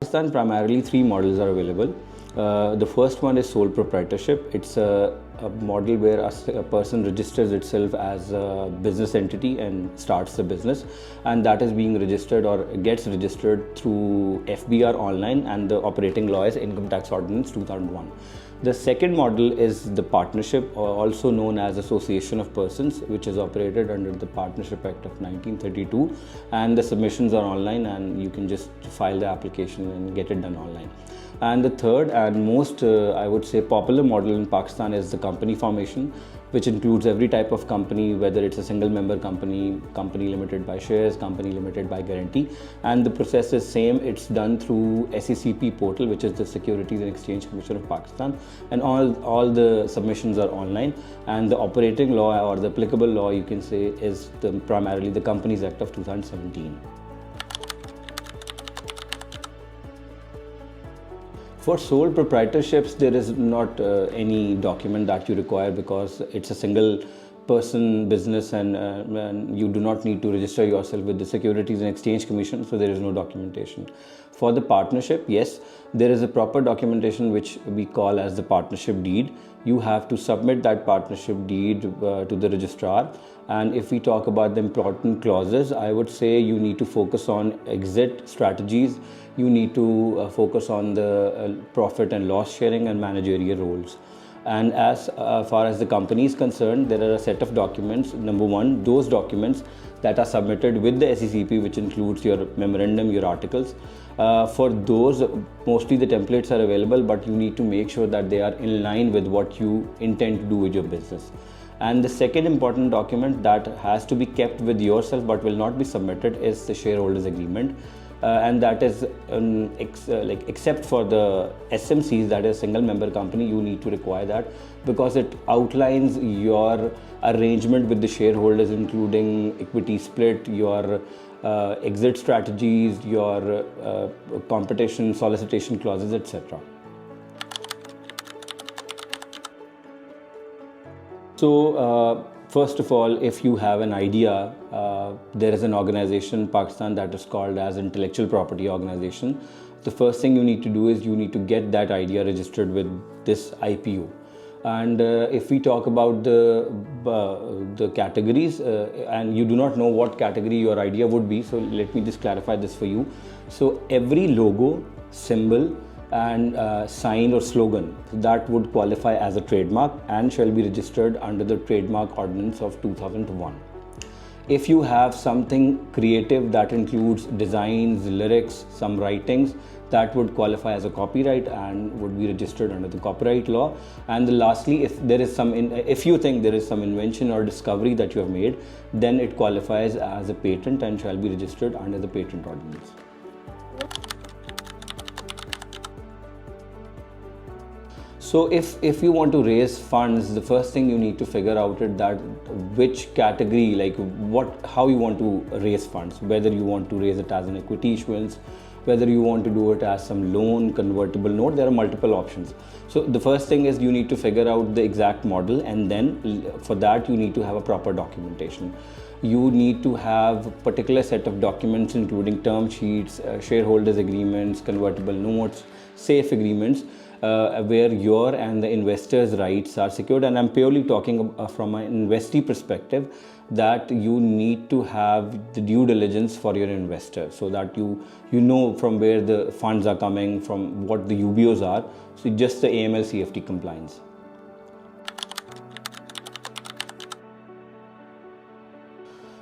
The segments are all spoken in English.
Pakistan, primarily three models are available. The first one is sole proprietorship. It's a model where a person registers itself as a business entity and starts the business, and that is being registered or gets registered through FBR online, and the operating law is Income Tax Ordinance 2001. The second model is the partnership, also known as Association of Persons, which is operated under the Partnership Act of 1932, and the submissions are online and you can just file the application and get it done online. And the third and most, I would say, popular model in Pakistan is the company formation, which includes every type of company, whether it's a single member company, company limited by shares, company limited by guarantee. And the process is same. It's done through SECP portal, which is the Securities and Exchange Commission of Pakistan. And all the submissions are online. And the operating law, or the applicable law, you can say, is primarily the Companies Act of 2017. For sole proprietorships, there is not any document that you require, because it's a single person business, and you do not need to register yourself with the Securities and Exchange Commission, so there is no documentation. For the partnership, yes, there is a proper documentation which we call as the partnership deed. You have to submit that partnership deed to the registrar. And if we talk about the important clauses, I would say you need to focus on exit strategies. You need to focus on the profit and loss sharing and managerial roles. And as far as the company is concerned, there are a set of documents. Number one, those documents that are submitted with the SECP, which includes your memorandum, your articles. For those, mostly the templates are available, but you need to make sure that they are in line with what you intend to do with your business. And the second important document that has to be kept with yourself but will not be submitted is the shareholders agreement. And that is except for the SMCs, that is single member company, you need to require that, because it outlines your arrangement with the shareholders, including equity split, your exit strategies, your competition solicitation clauses, etc. So first of all, if you have an idea, there is an organization in Pakistan that is called as Intellectual Property Organization. The first thing you need to do is you need to get that idea registered with this IPO. And if we talk about the categories, and you do not know what category your idea would be, so let me just clarify this for you. So every logo, symbol, and sign or slogan that would qualify as a trademark and shall be registered under the Trademark Ordinance of 2001. If you have something creative that includes designs, lyrics, some writings, that would qualify as a copyright and would be registered under the copyright law. And lastly, if you think there is some invention or discovery that you have made, then it qualifies as a patent and shall be registered under the patent ordinance. So if you want to raise funds, the first thing you need to figure out is that which category, how you want to raise funds, whether you want to raise it as an equity issuance, whether you want to do it as some loan, convertible note. There are multiple options. So the first thing is you need to figure out the exact model, and then for that you need to have a proper documentation. You need to have a particular set of documents, including term sheets, shareholders agreements, convertible notes, safe agreements, where your and the investor's rights are secured. And I'm purely talking from an investee perspective, that you need to have the due diligence for your investor, so that you know from where the funds are coming, from what the UBOs are. So just the AML CFT compliance.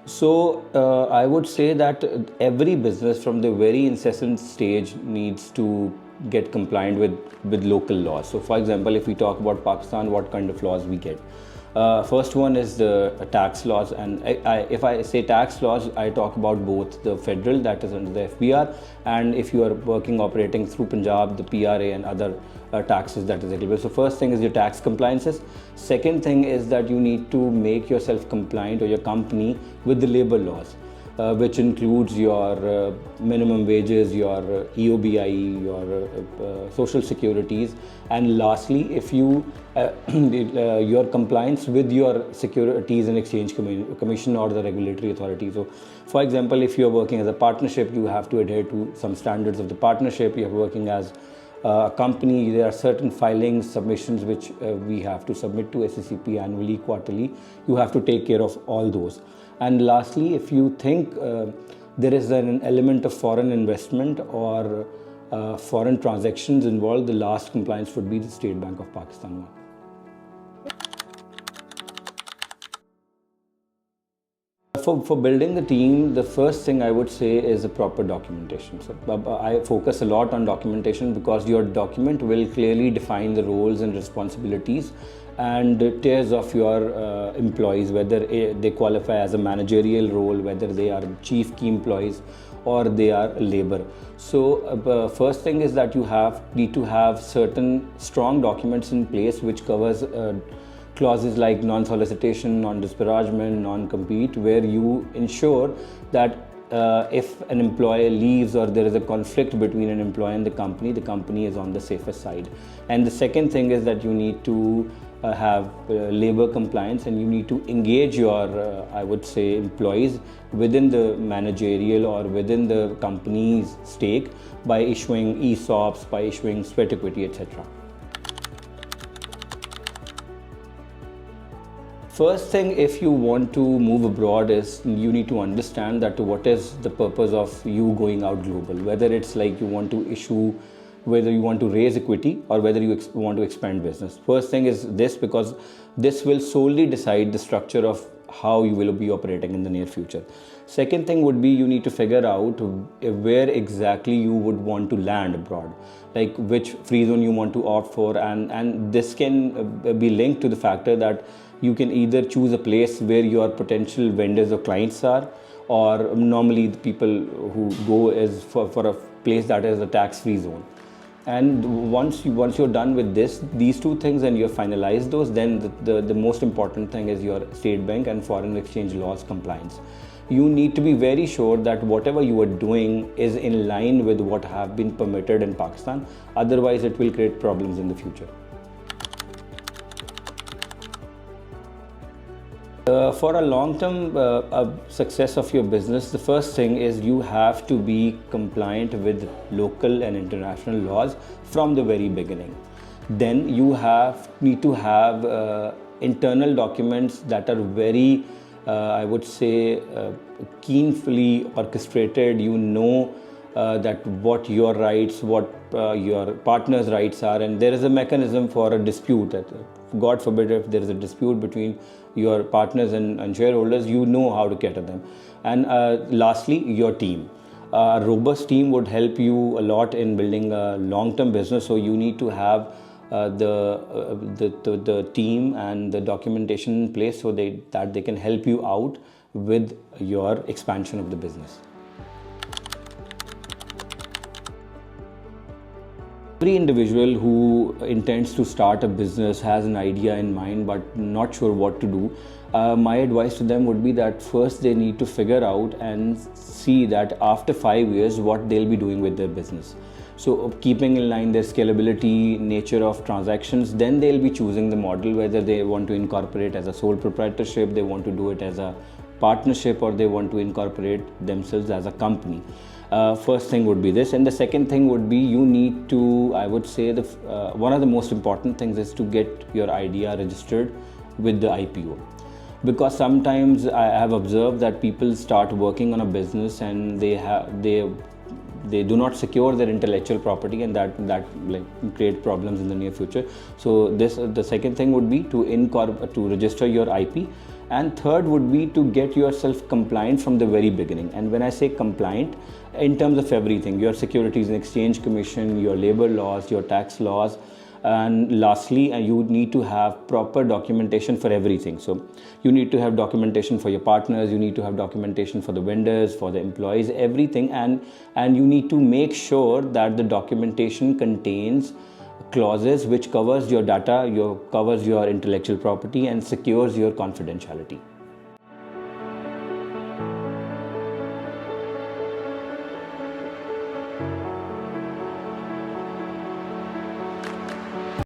So I would say that every business from the very incessant stage needs to get compliant with local laws. So for example, if we talk about Pakistan, what kind of laws we get? First one is the tax laws, and if I say tax laws, I talk about both the federal, that is under the FBR, and if you are operating through Punjab, the PRA and other taxes that is available. So first thing is your tax compliances. Second thing is that you need to make yourself compliant, or your company, with the labor laws. which includes your minimum wages, your EOBI, your social securities, and lastly, if you your compliance with your Securities and Exchange Commission or the regulatory authority. So, for example, if you are working as a partnership, you have to adhere to some standards of the partnership. You are working as a company, there are certain filings, submissions which we have to submit to SECP annually, quarterly. You have to take care of all those. And lastly, if you think there is an element of foreign investment or foreign transactions involved, the last compliance would be the State Bank of Pakistan one. For building the team, the first thing I would say is a proper documentation. So I focus a lot on documentation because your document will clearly define the roles and responsibilities and tiers of your employees, whether they qualify as a managerial role, whether they are chief key employees or they are labor. So first thing is that you need to have certain strong documents in place which covers clauses like non-solicitation, non-disparagement, non-compete, where you ensure that if an employee leaves or there is a conflict between an employee and the company is on the safer side. And the second thing is that you need to have labor compliance, and you need to engage your, I would say, employees within the managerial or within the company's stake by issuing ESOPs, by issuing sweat equity, etc. First thing, if you want to move abroad, is you need to understand that what is the purpose of you going out global. Whether it's like you want to issue, whether you want to raise equity or whether you want to expand business. First thing is this, because this will solely decide the structure of how you will be operating in the near future. Second thing would be you need to figure out where exactly you would want to land abroad, like which free zone you want to opt for, and this can be linked to the factor that you can either choose a place where your potential vendors or clients are, or normally the people who go is for a place that is a tax-free zone. And once you're done with these two things and you've finalized those, then the most important thing is your state bank and foreign exchange laws compliance. You need to be very sure that whatever you are doing is in line with what have been permitted in Pakistan. Otherwise, it will create problems in the future. For a long-term success of your business, the first thing is you have to be compliant with local and international laws from the very beginning. Then you need to have internal documents that are very, I would say, keenly orchestrated. You know that what your rights, what your partner's rights are, and there is a mechanism for a dispute. That, God forbid, if there is a dispute between your partners and shareholders, you know how to get at them. And lastly, your team. A robust team would help you a lot in building a long-term business. So you need to have the team and the documentation in place so that they can help you out with your expansion of the business. Every individual who intends to start a business has an idea in mind but not sure what to do. My advice to them would be that first they need to figure out and see that after 5 years what they'll be doing with their business. So keeping in line their scalability, nature of transactions, then they'll be choosing the model, whether they want to incorporate as a sole proprietorship, they want to do it as a partnership, or they want to incorporate themselves as a company. First thing would be this, and the second thing would be you need to, I would say, one of the most important things is to get your idea registered with the IPO, because sometimes I have observed that people start working on a business and they do not secure their intellectual property, and that like create problems in the near future. So the second thing would be to register your IP. And third would be to get yourself compliant from the very beginning. And when I say compliant, in terms of everything, your Securities and Exchange Commission, your labor laws, your tax laws, and lastly, you need to have proper documentation for everything. So you need to have documentation for your partners, you need to have documentation for the vendors, for the employees, everything, and you need to make sure that the documentation contains clauses which covers your data, covers your intellectual property and secures your confidentiality.